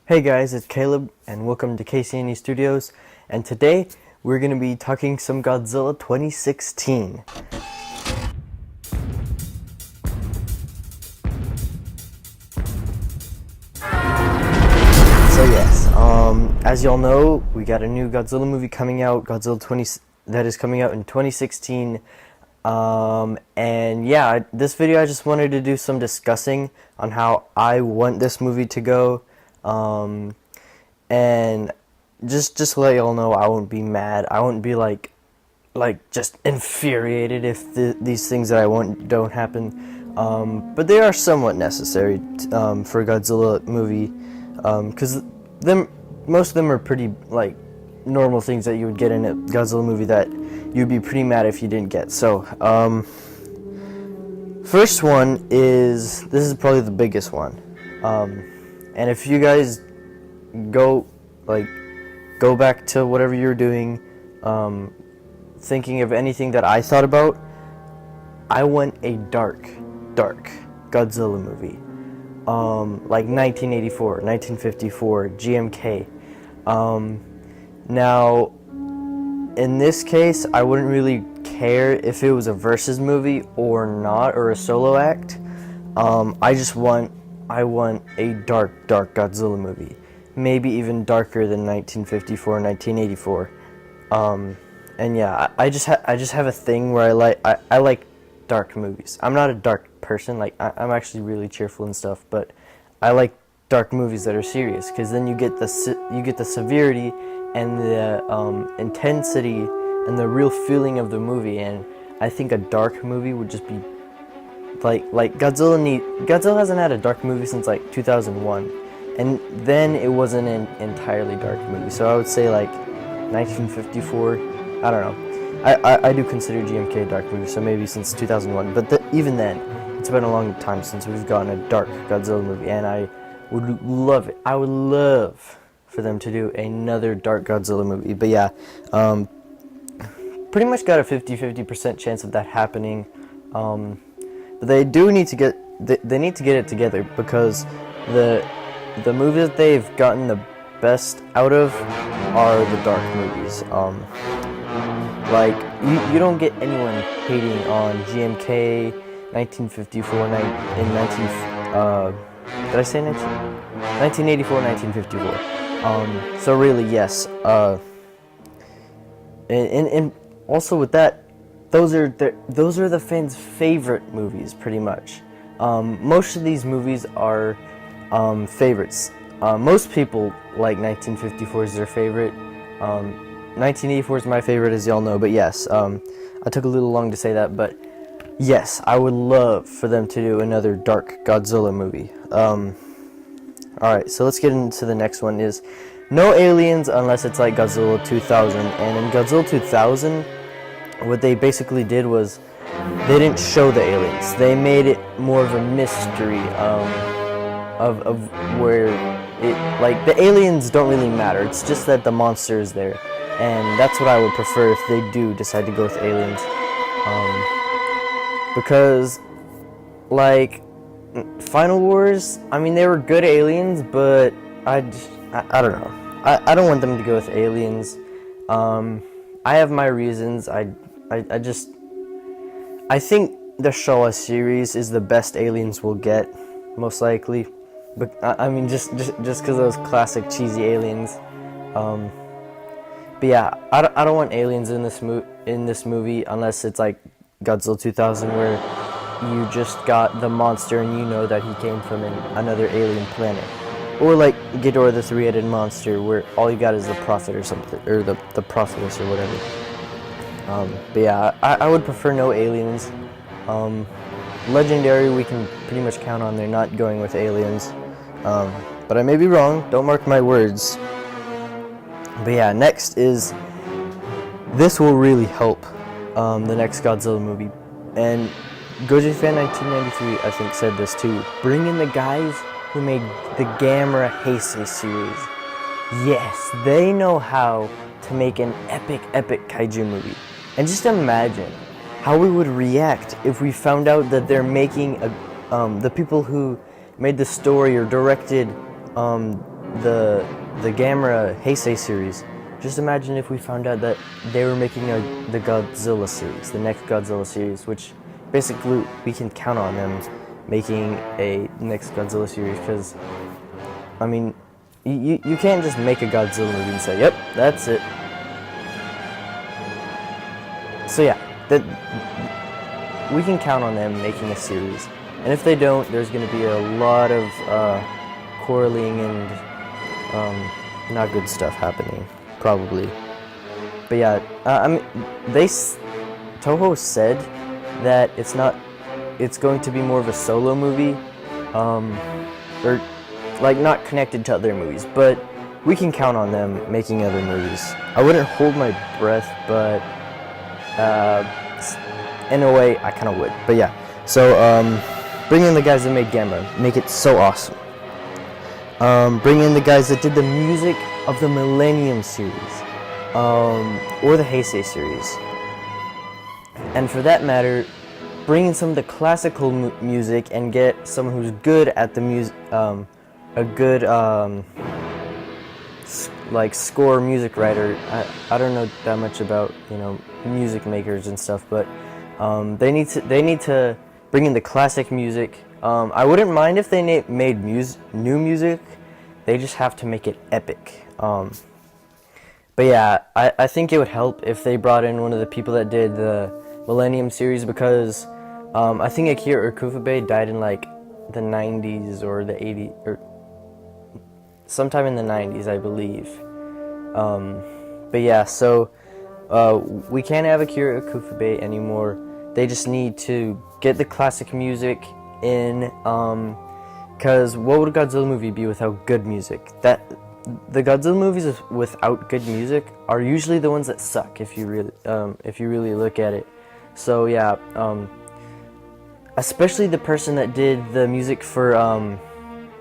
Hey guys, it's Caleb, and welcome to KCNE Studios, and today we're going to be talking some Godzilla 2016. So yes, as y'all know, we got a new Godzilla movie coming out, that is coming out in 2016. And yeah, this video I just wanted to do some discussing on how I want this movie to go. And just to let y'all know, I won't be mad. I won't be like just infuriated if these things that I want don't happen. But they are somewhat necessary for a Godzilla movie, because most of them are pretty like normal things that you would get in a Godzilla movie that you'd be pretty mad if you didn't get. So, first one this is probably the biggest one. And if you guys go back to whatever you're doing, thinking of anything that I thought about, I want a dark Godzilla movie, like 1984, 1954, GMK. Now, in this case, I wouldn't really care if it was a versus movie or not, or a solo act. I want a dark Godzilla movie. Maybe even darker than 1954, 1984. And yeah, I just have a thing where I like dark movies. I'm not a dark person. Like I'm actually really cheerful and stuff, but I like dark movies that are serious, because then you get the severity and the intensity and the real feeling of the movie. And I think a dark movie would just be like Godzilla hasn't had a dark movie since like 2001, and then it wasn't an entirely dark movie. So I would say like 1954. I don't know. I do consider GMK a dark movie, so maybe since 2001. But even then, it's been a long time since we've gotten a dark Godzilla movie, and I would love it. I would love for them to do another dark Godzilla movie. But yeah, pretty much got a 50% chance of that happening. But they do need to get they need to get it together, because the movies that they've gotten the best out of are the dark movies. Like you don't get anyone hating on GMK, 1954, did I say 1984, 1954. So really, yes. And also with that, those are the fans' favorite movies, pretty much. Most of these movies are favorites. Most people like 1954 is their favorite. 1984 is my favorite, as y'all know. But yes, I took a little long to say that, but yes, I would love for them to do another dark Godzilla movie. Alright, so let's get into the next one. Is no aliens unless it's like Godzilla 2000. And in Godzilla 2000, what they basically did was they didn't show the aliens. They made it more of a mystery of where it, like, the aliens don't really matter. It's just that the monster is there, and that's what I would prefer if they do decide to go with aliens. Because like Final Wars, I mean, they were good aliens, but I don't know. I don't want them to go with aliens. I have my reasons. I think the Showa series is the best aliens we'll get, most likely. But I mean, just because of those classic cheesy aliens. But yeah, I don't want aliens in this movie unless it's like Godzilla 2000, where you just got the monster and you know that he came from another alien planet. Or like Ghidorah the three-headed monster, where all you got is the Prophet or something, or the Prophetess or whatever. But yeah, I would prefer no aliens. Legendary, we can pretty much count on they're not going with aliens. But I may be wrong, don't mark my words. But yeah, next is, this will really help the next Godzilla movie. And Goji Fan 1993, I think, said this too. Bring in the guys who made the Gamera Heisei series. Yes, they know how to make an epic kaiju movie. And just imagine how we would react if we found out that they're making the people who made the story or directed the Gamera Heisei series, just imagine if we found out that they were making the Godzilla series, the next Godzilla series, which basically we can count on them making a next Godzilla series, because, I mean, you can't just make a Godzilla movie and say, yep, that's it. So yeah, we can count on them making a series. And if they don't, there's going to be a lot of quarreling and not good stuff happening, probably. But yeah, I mean, Toho said that it's going to be more of a solo movie, or like not connected to other movies. But we can count on them making other movies. I wouldn't hold my breath, but in a way, I kind of would. But yeah, so bring in the guys that made Gamera, make it so awesome. Bring in the guys that did the music of the Millennium series, or the Heisei series. And for that matter, bring in some of the classical music and get someone who's good at the music, a good like score music writer. I don't know that much about, you know, music makers and stuff, but they need to bring in the classic music. I wouldn't mind if they made new music. They just have to make it epic. But yeah, I think it would help if they brought in one of the people that did the Millennium series, because I think Akira Urufube died in like the 90s or the 80s, or sometime in the 90s, I believe. But yeah, so we can't have Akira Urufube anymore. They just need to get the classic music in, because what would a Godzilla movie be without good music? The Godzilla movies without good music are usually the ones that suck, if you really look at it. So yeah, especially the person that did the music for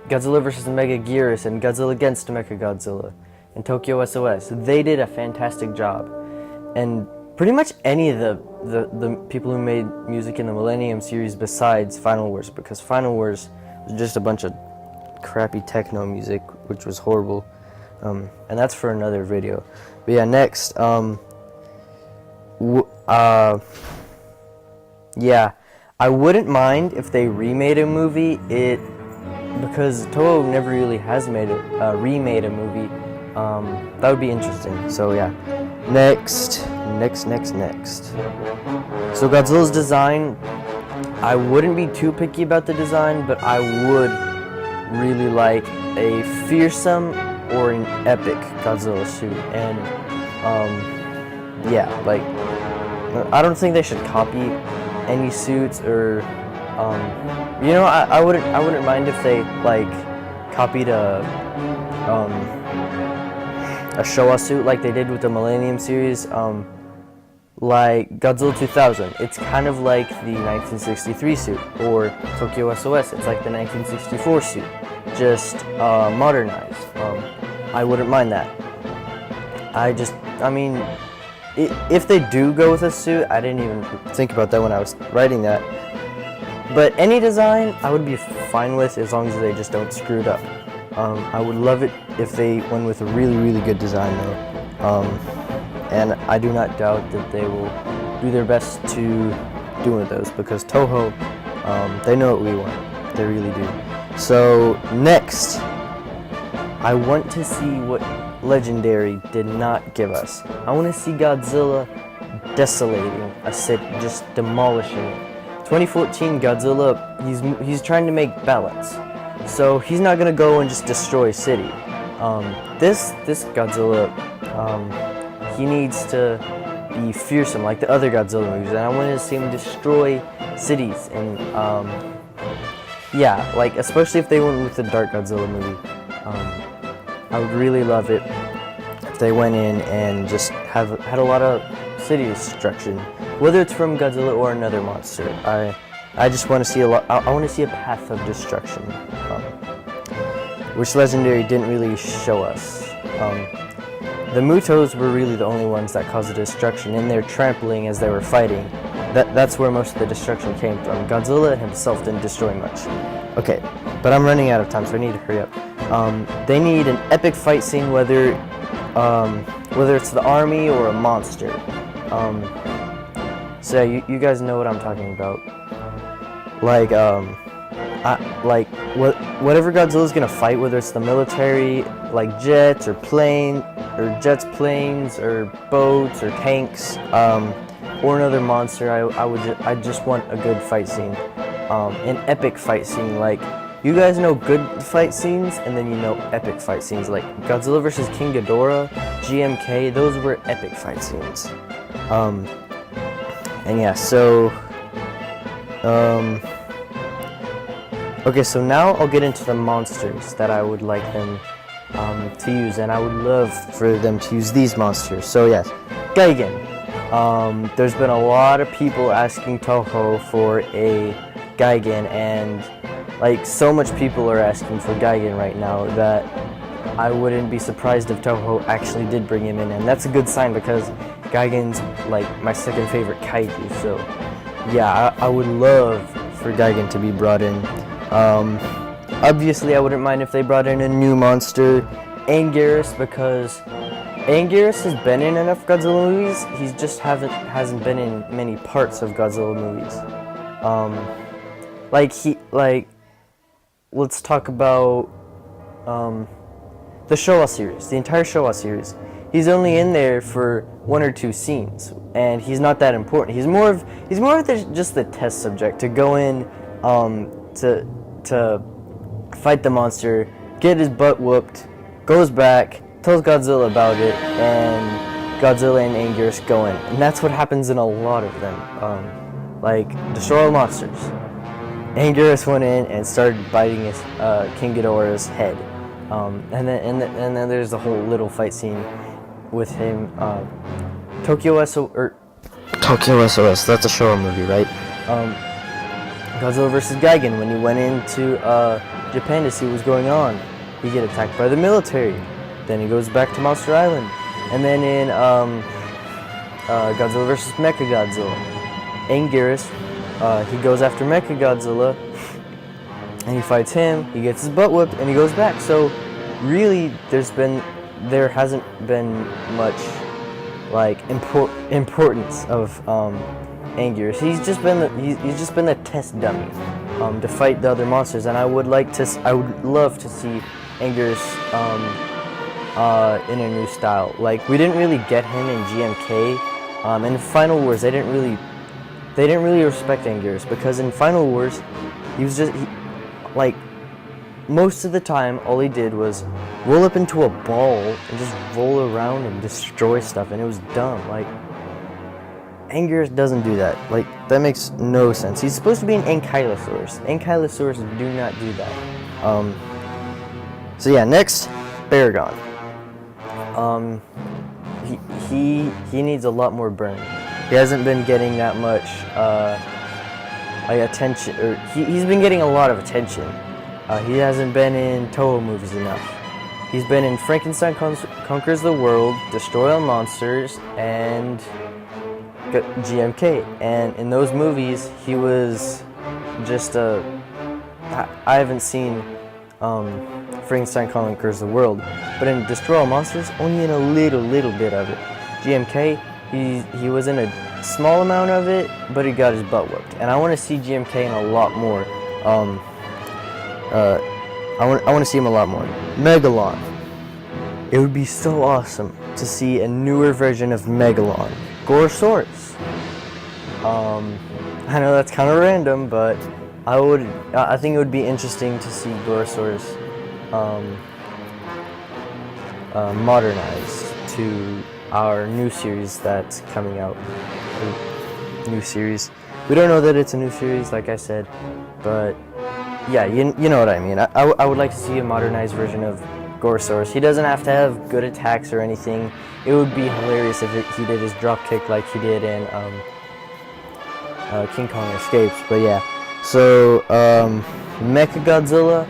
Godzilla vs. Megaguirus and Godzilla Against Mechagodzilla and Tokyo SOS. They did a fantastic job. And pretty much any of the people who made music in the Millennium series besides Final Wars, because Final Wars was just a bunch of crappy techno music, which was horrible. And that's for another video. But yeah, next, yeah, I wouldn't mind if they remade a movie, because Toho never really has remade a movie. That would be interesting. So yeah, next. So Godzilla's design, I wouldn't be too picky about the design, but I would really like a fearsome or an epic Godzilla suit. And yeah, like, I don't think they should copy any suits, or you know, I wouldn't mind if they like copied a Showa suit like they did with the Millennium series, like Godzilla 2000. It's kind of like the 1963 suit, or Tokyo SOS. It's like the 1964 suit, just modernized. I wouldn't mind that. I mean, if they do go with a suit, I didn't even think about that when I was writing that. But any design, I would be fine with, as long as they just don't screw it up. I would love it if they went with a really, really good design, though. And I do not doubt that they will do their best to do one of those, because Toho, they know what we want. They really do. So, next, I want to see what Legendary did not give us. I want to see Godzilla desolating a city, just demolishing it. 2014 Godzilla, he's trying to make balance. So he's not gonna go and just destroy a city. This Godzilla, he needs to be fearsome like the other Godzilla movies, and I wanted to see him destroy cities. And yeah, like especially if they went with the Dark Godzilla movie, I would really love it if they went in and just had a lot of city destruction, whether it's from Godzilla or another monster. I just want to see I want to see a path of destruction, which Legendary didn't really show us. The Mutos were really the only ones that caused the destruction, and their trampling as they were fighting. That's where most of the destruction came from. Godzilla himself didn't destroy much. Okay, but I'm running out of time, so I need to hurry up. They need an epic fight scene, whether it's the army or a monster. So you guys know what I'm talking about. Like, whatever Godzilla's gonna fight, whether it's the military, like jets or jets, planes, or boats or tanks, or another monster, I just want a good fight scene, an epic fight scene. Like, you guys know good fight scenes, and then you know epic fight scenes. Like Godzilla vs. King Ghidorah, GMK, those were epic fight scenes. And yeah, so okay, so now I'll get into the monsters that I would like them to use, and I would love for them to use these monsters. So yes, Gigan. There's been a lot of people asking Toho for a Gigan, and like so much people are asking for Gigan right now that I wouldn't be surprised if Toho actually did bring him in, and that's a good sign because Gigan's like my second favorite kaiju. So yeah, I would love for Gigan to be brought in. Obviously I wouldn't mind if they brought in a new monster, Anguirus, because Anguirus has been in enough Godzilla movies. He just hasn't been in many parts of Godzilla movies. Let's talk about the Showa series, the entire Showa series. He's only in there for 1 or 2 scenes, and he's not that important. He's more of just the test subject to go in to fight the monster, get his butt whooped, goes back, tells Godzilla about it, and Godzilla and Anguirus go in. And that's what happens in a lot of them. Like Destroy All Monsters. Anguirus went in and started biting his King Ghidorah's head. And then there's the whole little fight scene with him. Tokyo SOS, that's a Showa movie, right? Godzilla vs. Gigan, when he went into Japan to see what was going on, he get attacked by the military. Then he goes back to Monster Island. And then in Godzilla vs. Mechagodzilla, Anguirus, he goes after Mechagodzilla, and he fights him, he gets his butt whipped, and he goes back. So really, there hasn't been much like importance of Anguirus. He's just been the test dummy to fight the other monsters, and I would love to see Anguirus in a new style. Like, we didn't really get him in GMK. In Final Wars, they didn't really respect Anguirus, because in Final Wars, most of the time, all he did was roll up into a ball and just roll around and destroy stuff, and it was dumb. Like, Anguirus doesn't do that. Like, that makes no sense. He's supposed to be an Ankylosaurus. Ankylosaurus do not do that. So yeah, next, Baragon. He needs a lot more burn. He hasn't been getting that much attention, or he's been getting a lot of attention. He hasn't been in Toho movies enough. He's been in Frankenstein Conquers the World, Destroy All Monsters, and GMK. And in those movies, he was just I haven't seen Frankenstein Conquers the World, but in Destroy All Monsters, only in a little bit of it. GMK, he was in a small amount of it, but he got his butt whooped. And I want to see GMK in a lot more. I want to see him a lot more. Megalon. It would be so awesome to see a newer version of Megalon. Gorosaurus. I know that's kind of random, but I think it would be interesting to see Gorosaurus modernized to our new series that's coming out. New series. We don't know that it's a new series, like I said, but yeah, you know what I mean. I would like to see a modernized version of Gorosaurus. He doesn't have to have good attacks or anything. It would be hilarious if he did his drop kick like he did in King Kong Escapes. But yeah, so Mechagodzilla.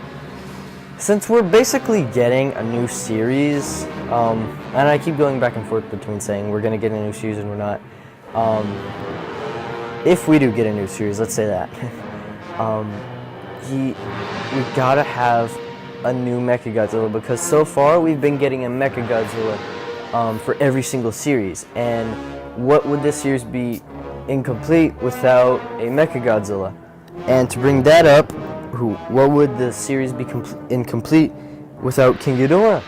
Since we're basically getting a new series, and I keep going back and forth between saying we're gonna get a new series and we're not. If we do get a new series, let's say that. we gotta have a new Mechagodzilla, because so far we've been getting a Mechagodzilla for every single series, and what would this series be incomplete without a Mechagodzilla? And to bring that up, what would the series be incomplete without King Ghidorah?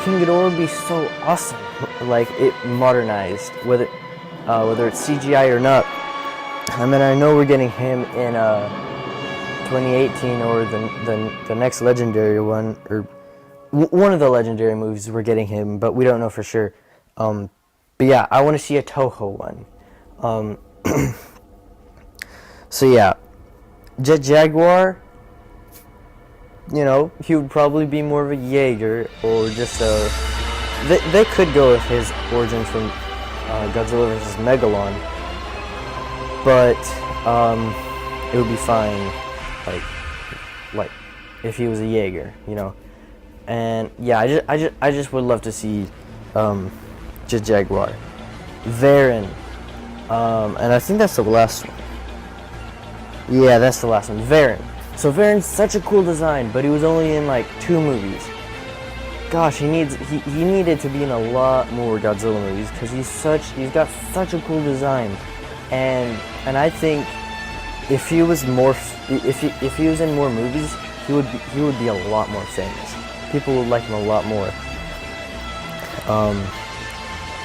King Ghidorah would be so awesome, like it modernized, whether it's CGI or not. I mean, I know we're getting him in 2018 or the next legendary one, or one of the legendary movies we're getting him, but we don't know for sure. But yeah, I want to see a Toho one. So yeah, Jet Jaguar, you know, he would probably be more of a Jaeger, or just a... They could go with his origin from Godzilla vs. Megalon, but it would be fine, like if he was a Jaeger, you know. And yeah, I just would love to see Jet Jaguar, Varen, and I think that's the last one. Yeah, that's the last one, Varen. So Varen's such a cool design, but he was only in like 2 movies. Gosh, he needed to be in a lot more Godzilla movies, because he's got such a cool design, and I think if he was if he was in more movies, he would be a lot more famous. People would like him a lot more.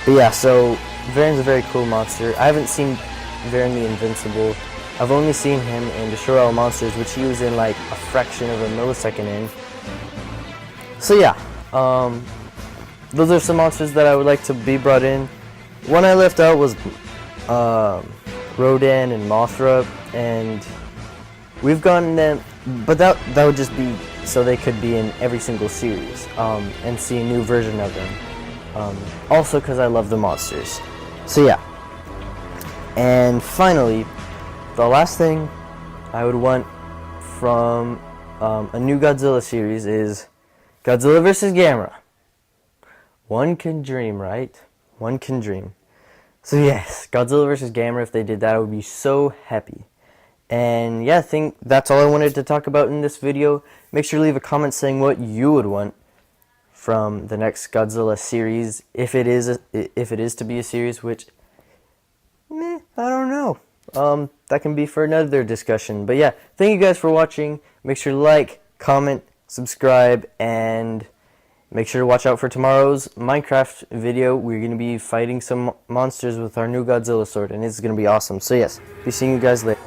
But yeah, so Varen's a very cool monster. I haven't seen Varen the Invincible. I've only seen him in Destroy All Monsters, which he was in like a fraction of a millisecond in. So yeah, those are some monsters that I would like to be brought in. One I left out was Rodan and Mothra, and we've gotten them, but that would just be so they could be in every single series and see a new version of them. Also because I love the monsters. So yeah, and finally, the last thing I would want from a new Godzilla series is Godzilla vs. Gamera. One can dream, right? One can dream. So yes, Godzilla vs. Gamera, if they did that, I would be so happy. And yeah, I think that's all I wanted to talk about in this video. Make sure to leave a comment saying what you would want from the next Godzilla series, if it is to be a series, which, I don't know. That can be for another discussion. But yeah, thank you guys for watching. Make sure to like, comment, subscribe, and make sure to watch out for tomorrow's Minecraft video. We're going to be fighting some monsters with our new Godzilla sword, and it's going to be awesome. So yes, be seeing you guys later.